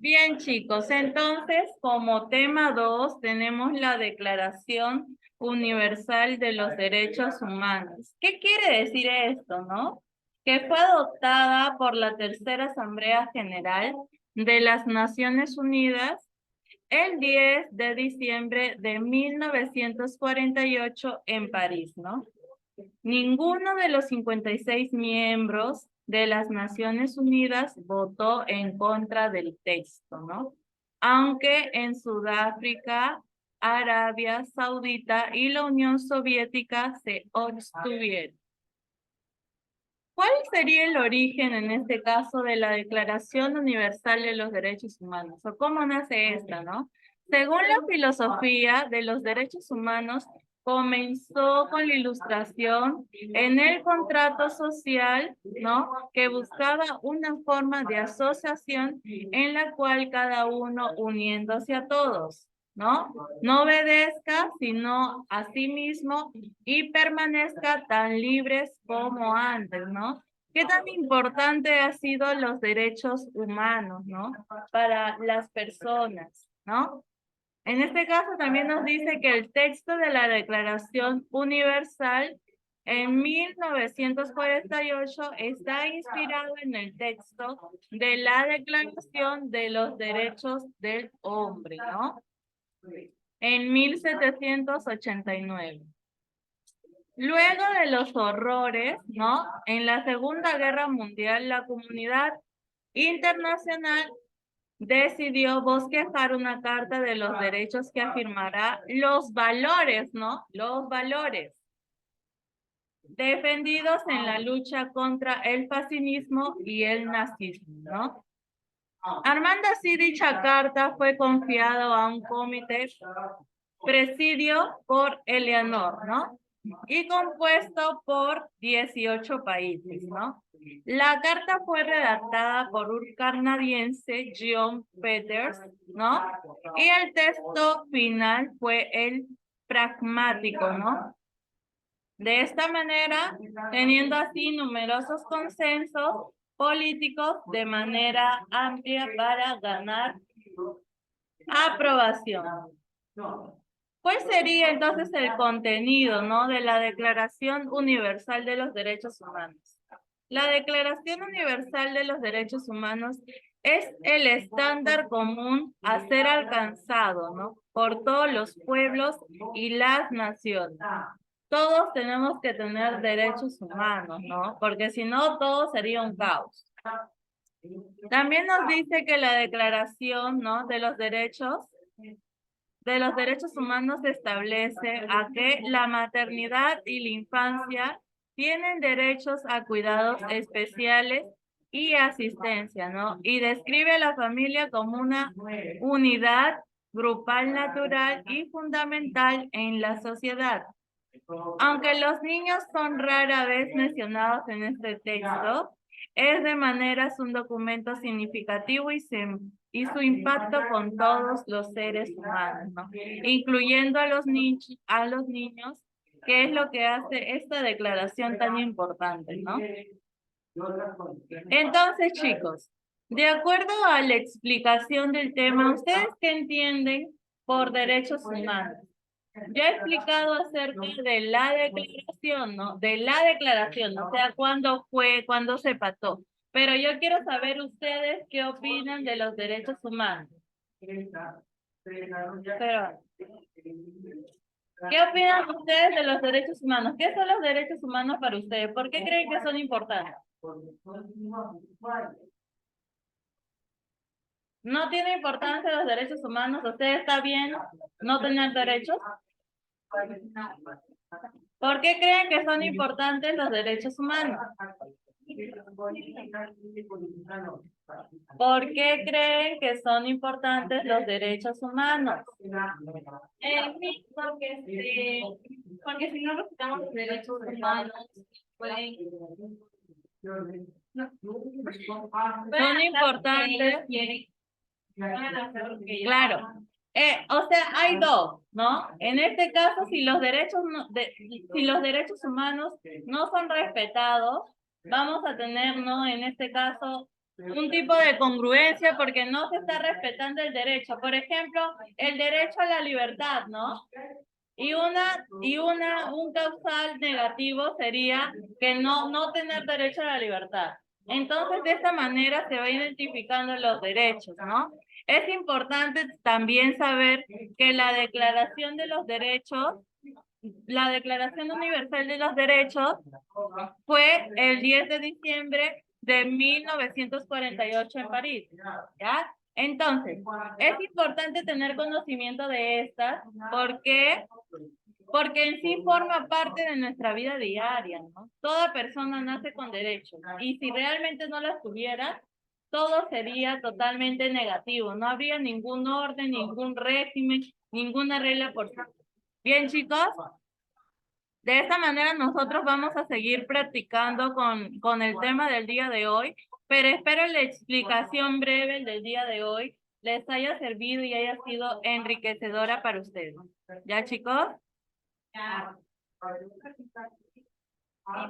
Bien, chicos, entonces como tema 2 tenemos la Declaración Universal de los Derechos Humanos. ¿Qué quiere decir esto, no? Que fue adoptada por la Tercera Asamblea General de las Naciones Unidas el 10 de diciembre de 1948 en París, ¿no? Ninguno de los 56 miembros de las Naciones Unidas votó en contra del texto, ¿no? Aunque en Sudáfrica, Arabia Saudita y la Unión Soviética se abstuvieron. ¿Cuál sería el origen en este caso de la Declaración Universal de los Derechos Humanos? ¿O cómo nace esta, no? Según la filosofía de los derechos humanos, comenzó con la ilustración en el contrato social, ¿no? Que buscaba una forma de asociación en la cual cada uno uniéndose a todos, ¿no? No obedezca, sino a sí mismo y permanezca tan libres como antes, ¿no? ¿Qué tan importante han sido los derechos humanos, ¿no? Para las personas, ¿no? En este caso también nos dice que el texto de la Declaración Universal en 1948 está inspirado en el texto de la Declaración de los Derechos del Hombre, ¿no? En 1789. Luego de los horrores, ¿no? En la Segunda Guerra Mundial, la comunidad internacional decidió bosquejar una carta de los derechos que afirmará los valores, ¿no? Los valores defendidos en la lucha contra el fascismo y el nazismo, ¿no? Armando así dicha carta fue confiado a un comité presidio por Eleanor, ¿no? Y compuesto por 18 países, ¿no? La carta fue redactada por un canadiense, John Peters, ¿no? Y el texto final fue el pragmático, ¿no? De esta manera, teniendo así numerosos consensos políticos de manera amplia para ganar aprobación. ¿Cuál sería entonces el contenido, ¿no? De la Declaración Universal de los Derechos Humanos? La Declaración Universal de los Derechos Humanos es el estándar común a ser alcanzado, ¿no? Por todos los pueblos y las naciones. Todos tenemos que tener derechos humanos, ¿no? Porque si no, todo sería un caos. También nos dice que la Declaración, ¿no? De los derechos humanos establece a que la maternidad y la infancia tienen derechos a cuidados especiales y asistencia, ¿no? Y describe a la familia como una unidad grupal natural y fundamental en la sociedad. Aunque los niños son rara vez mencionados en este texto, es de maneras un documento significativo y su impacto con todos los seres humanos, ¿no? Incluyendo a los niños, que es lo que hace esta declaración tan importante, ¿no? Entonces, chicos, de acuerdo a la explicación del tema, ¿ustedes qué entienden por derechos humanos? Ya he explicado acerca de la declaración, ¿no? De la declaración, o sea, cuándo fue, cuándo se pasó. Pero yo quiero saber ustedes qué opinan de los derechos humanos. Pero, ¿qué opinan ustedes de los derechos humanos? ¿Qué son los derechos humanos para ustedes? ¿Por qué creen que son importantes? ¿No tiene importancia los derechos humanos? ¿Usted está bien no tener derechos? ¿Por qué creen que son importantes los derechos humanos? ¿Por qué creen que son importantes los derechos humanos? Sí, porque si no respetamos los derechos humanos, pueden... Son importantes. Claro. O sea, hay dos, ¿no? En este caso, si los derechos, si los derechos humanos no son respetados, vamos a tener, ¿no? En este caso, un tipo de congruencia porque no se está respetando el derecho. Por ejemplo, el derecho a la libertad, ¿no? Un causal negativo sería que no tener derecho a la libertad. Entonces, de esta manera se va identificando los derechos, ¿no? Es importante también saber que la Declaración Universal de los Derechos fue el 10 de diciembre de 1948 en París, ¿ya? Entonces, es importante tener conocimiento de estas porque en sí forma parte de nuestra vida diaria, ¿no? Toda persona nace con derechos y si realmente no las tuviera, todo sería totalmente negativo, no habría ningún orden, ningún régimen, ninguna regla por sí. Bien, chicos, de esta manera nosotros vamos a seguir practicando con el tema del día de hoy, pero espero la explicación breve del día de hoy les haya servido y haya sido enriquecedora para ustedes. ¿Ya, chicos? Ya.